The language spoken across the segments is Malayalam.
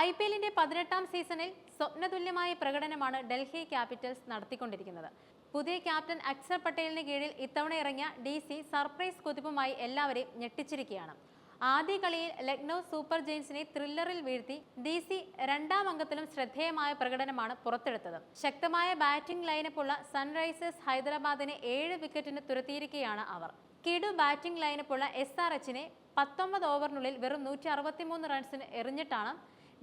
IPL-ന്റെ 18ാം സീസണിൽ സ്വപ്നതുല്യമായ പ്രകടനമാണ് ഡൽഹി ക്യാപിറ്റൽസ് നടത്തിക്കൊണ്ടിരിക്കുന്നത്. പുതിയ ക്യാപ്റ്റൻ അക്സർ പട്ടേലിന് കീഴിൽ ഇത്തവണ ഇറങ്ങിയ DC സർപ്രൈസ് കുതിപ്പുമായി എല്ലാവരെയും ഞെട്ടിച്ചിരിക്കുകയാണ്. ആദ്യ കളിയിൽ ലക്നൗ സൂപ്പർ ജയൻസിനെ ത്രില്ലറിൽ വീഴ്ത്തി DC രണ്ടാം അംഗത്തിലും ശ്രദ്ധേയമായ പ്രകടനമാണ് പുറത്തെടുത്തത്. ശക്തമായ ബാറ്റിംഗ് ലൈനപ്പുള്ള സൺറൈസേഴ്സ് ഹൈദരാബാദിനെ 7 വിക്കറ്റിന് തുരത്തിയിരിക്കുകയാണ് അവർ. കിടു ബാറ്റിംഗ് ലൈനപ്പുള്ള SRHനെ 19 ഓവറിനുള്ളിൽ വെറും 163 റൺസിന് എറിഞ്ഞിട്ടാണ്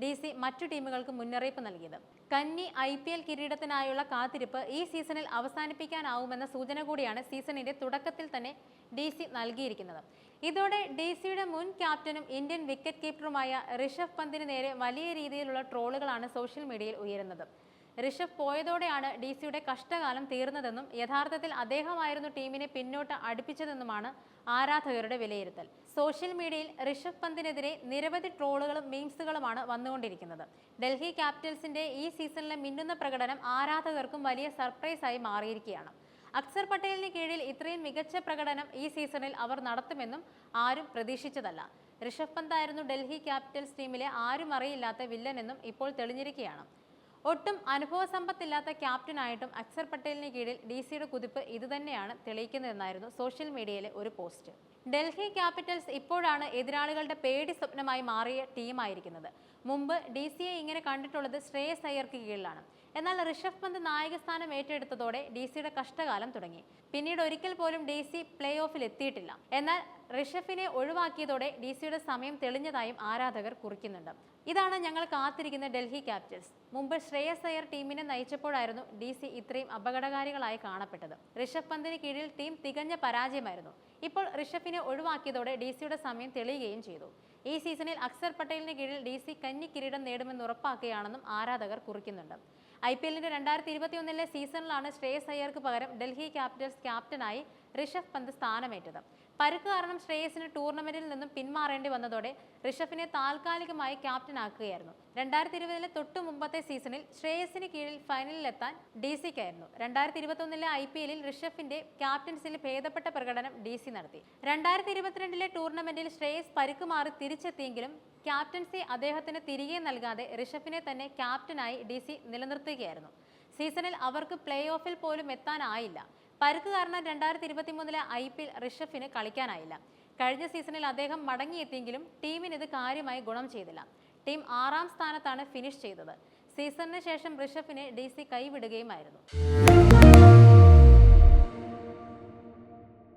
DC മറ്റു ടീമുകൾക്ക് മുന്നറിയിപ്പ് നൽകിയത്. കന്നി IPL കിരീടത്തിനായുള്ള കാത്തിരിപ്പ് ഈ സീസണിൽ അവസാനിപ്പിക്കാനാവുമെന്ന സൂചന കൂടിയാണ് സീസണിന്റെ തുടക്കത്തിൽ തന്നെ DC നൽകിയിരിക്കുന്നത്. ഇതോടെ DCയുടെ മുൻ ക്യാപ്റ്റനും ഇന്ത്യൻ വിക്കറ്റ് കീപ്പറുമായ ഋഷഭ് പന്തിന് നേരെ വലിയ രീതിയിലുള്ള ട്രോളുകളാണ് സോഷ്യൽ മീഡിയയിൽ ഉയരുന്നത്. ഋഷഭ് പോയതോടെയാണ് DCയുടെ കഷ്ടകാലം തീർന്നതെന്നും യഥാർത്ഥത്തിൽ അദ്ദേഹമായിരുന്നു ടീമിനെ പിന്നോട്ട് അടുപ്പിച്ചതെന്നുമാണ് ആരാധകരുടെ വിലയിരുത്തൽ. സോഷ്യൽ മീഡിയയിൽ ഋഷഭ് പന്തിനെതിരെ നിരവധി ട്രോളുകളും മീംസുകളുമാണ് വന്നുകൊണ്ടിരിക്കുന്നത്. ഡൽഹി ക്യാപിറ്റൽസിന്റെ ഈ സീസണിലെ മിന്നുന്ന പ്രകടനം ആരാധകർക്കും വലിയ സർപ്രൈസായി മാറിയിരിക്കുകയാണ്. അക്സർ പട്ടേലിന് കീഴിൽ ഇത്രയും മികച്ച പ്രകടനം ഈ സീസണിൽ അവർ നടത്തുമെന്നും ആരും പ്രതീക്ഷിച്ചതല്ല. ഋഷഭ് പന്തായിരുന്നു ഡൽഹി ക്യാപിറ്റൽസ് ടീമിലെ ആരും അറിയില്ലാത്ത വില്ലനെന്നും ഇപ്പോൾ തെളിഞ്ഞിരിക്കുകയാണ്. ഒട്ടും അനുഭവസമ്പത്തില്ലാത്ത ക്യാപ്റ്റനായിട്ടും അക്സർ പട്ടേലിന് കീഴിൽ DCയുടെ കുതിപ്പ് ഇതുതന്നെയാണ് തെളിയിക്കുന്നതെന്നായിരുന്നു സോഷ്യൽ മീഡിയയിലെ ഒരു പോസ്റ്റ്. ഡൽഹി ക്യാപിറ്റൽസ് ഇപ്പോഴാണ് എതിരാളികളുടെ പേടി സ്വപ്നമായി മാറിയ ടീമായിരിക്കുന്നത്. മുമ്പ് DCയെ ഇങ്ങനെ കണ്ടിട്ടുള്ളത് ശ്രേയസ് അയ്യർക്ക് കീഴിലാണ്. എന്നാൽ ഋഷഭ് പന്ത് നായകസ്ഥാനം ഏറ്റെടുത്തതോടെ DCയുടെ കഷ്ടകാലം തുടങ്ങി. പിന്നീട് ഒരിക്കൽ പോലും DC പ്ലേ ഓഫിൽ എത്തിയിട്ടില്ല. എന്നാൽ ഋഷഭിനെ ഒഴിവാക്കിയതോടെ DCയുടെ സമയം തെളിഞ്ഞതായും ആരാധകർ കുറിക്കുന്നുണ്ട്. ഇതാണ് ഞങ്ങൾ കാത്തിരിക്കുന്ന ഡൽഹി ക്യാപിറ്റൽസ്. മുമ്പ് ശ്രേയസ് അയ്യർ ടീമിനെ നയിച്ചപ്പോഴായിരുന്നു DC ഇത്രയും അപകടകാരികളായി കാണപ്പെട്ടത്. ഋഷഭ് പന്തിന് കീഴിൽ ടീം തികഞ്ഞ പരാജയമായിരുന്നു. ഇപ്പോൾ ഋഷഭിനെ ഒഴിവാക്കിയതോടെ DCയുടെ സമയം തെളിയുകയും ചെയ്തു. ഈ സീസണിൽ അക്സർ പട്ടേലിന് കീഴിൽ DC കന്നി കിരീടം നേടുമെന്ന് ഉറപ്പാക്കുകയാണെന്നും ആരാധകർ കുറിക്കുന്നുണ്ട്. IPL-ന്റെ 2021 സീസണിലാണ് ശ്രേയസ് അയ്യർക്ക് പകരം ഡൽഹി ക്യാപിറ്റൽസ് ക്യാപ്റ്റനായി ഋഷഭ് പന്ത് സ്ഥാനമേറ്റത്. പരുക്ക് കാരണം ശ്രേയസിന് ടൂർണമെന്റിൽ നിന്നും പിന്മാറേണ്ടി വന്നതോടെ ഋഷഭിനെ താൽക്കാലികമായി ക്യാപ്റ്റനാക്കുകയായിരുന്നു. 2020 തൊട്ടു മുമ്പത്തെ സീസണിൽ ശ്രേയസിന് കീഴിൽ ഫൈനലിലെത്താൻ DCക്കായിരുന്നു. 2021 IPL-ൽ ഋഷഭിന്റെ ക്യാപ്റ്റൻസിയിൽ ഭേദപ്പെട്ട പ്രകടനം DC നടത്തി. 2022 ടൂർണമെന്റിൽ ശ്രേയസ് പരുക്ക് മാറി തിരിച്ചെത്തിയെങ്കിലും ക്യാപ്റ്റൻസി അദ്ദേഹത്തിന് തിരികെ നൽകാതെ ഋഷഭിനെ തന്നെ ക്യാപ്റ്റനായി DC നിലനിർത്തുകയായിരുന്നു. സീസണിൽ അവർക്ക് പ്ലേ ഓഫിൽ പോലും എത്താനായില്ല. പരുക്ക് കാരണം 2023 IPL ഋഷഭിന് കളിക്കാനായില്ല. കഴിഞ്ഞ സീസണിൽ അദ്ദേഹം മടങ്ങിയെത്തിയെങ്കിലും ടീമിന് ഇത് കാര്യമായി ഗുണം ചെയ്തില്ല. ടീം 6ാം സ്ഥാനത്താണ് ഫിനിഷ് ചെയ്തത്. സീസണിന് ശേഷം ഋഷഭിനെ DC കൈവിടുകയുമായിരുന്നു.